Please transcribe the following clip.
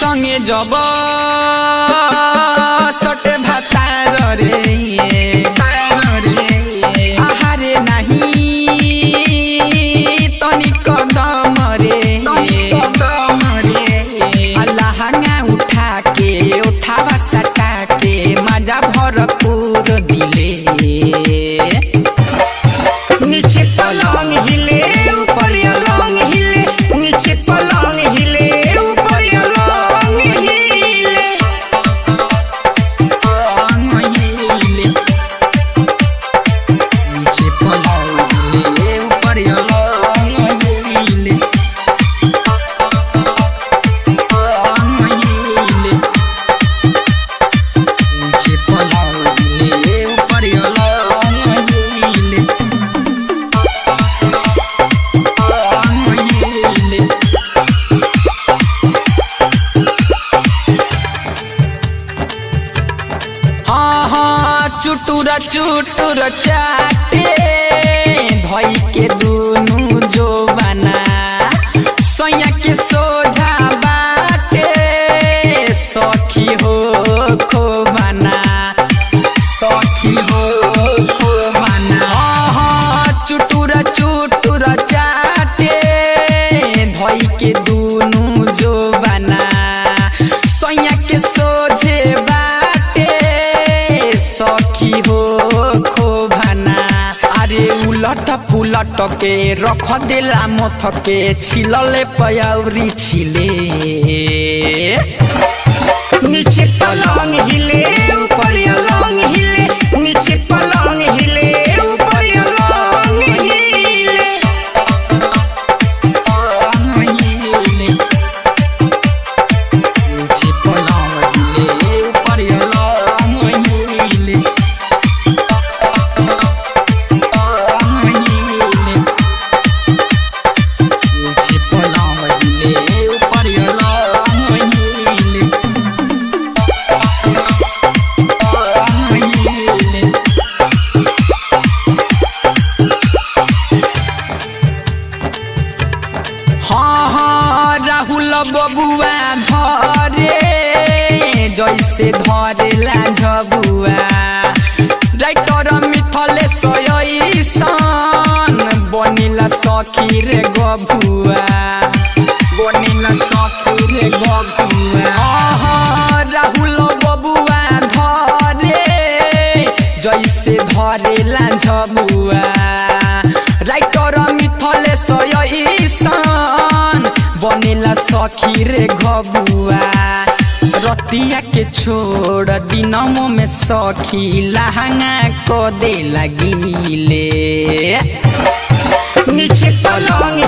संगे जब सटे भातार रे आहारे नहीं तनिक दम रे अल्लाहंगा उठा के उठावा सटा के मजा भरपूर दिले नीचे पलंग हिले ऊपर अलंग हिले नीचे पलंग हिले ऊपर अलंग हिले नीचे पलंग हिले ऊपर अलंग हिले नीचे पलंग हिले ऊपर अलंग हिले चुटुरा चुटुरा चाटे भई के दुनु जो बना सोया के सोझा बाटे सखी हो खो बना सखी हो खो बना चुटुरा चुटुरा चाटे भई के दुनु जो बना सोया के सोझे सखी हो खो भाना अरे उलट पुलट के रख देला मथ के छिलले पयाउरी छिले नीचे पलंग हिले ऊपर अलंग हिले नीचे पलंग हिले ऊपर अलंग हिले नीचे पलंग हिले ऊपर अलंग हिले नीचे पलंग हिले ऊपर अलंग हिले हाँ राहुल बबुआ धरे जैसे धरेला झबुआ राइटर मिथले सयसन बनिला सखी रे गबुआ बनिला सखी रे गबुआ राहुल बबुआ धरे जैसे धरेला झबुआ राइटर मिथले सयसन बनेला सखी रे घबुआ रतिया के छोड़ दिनमो में सखी लहंगा को दे लगिले नीचे पलंग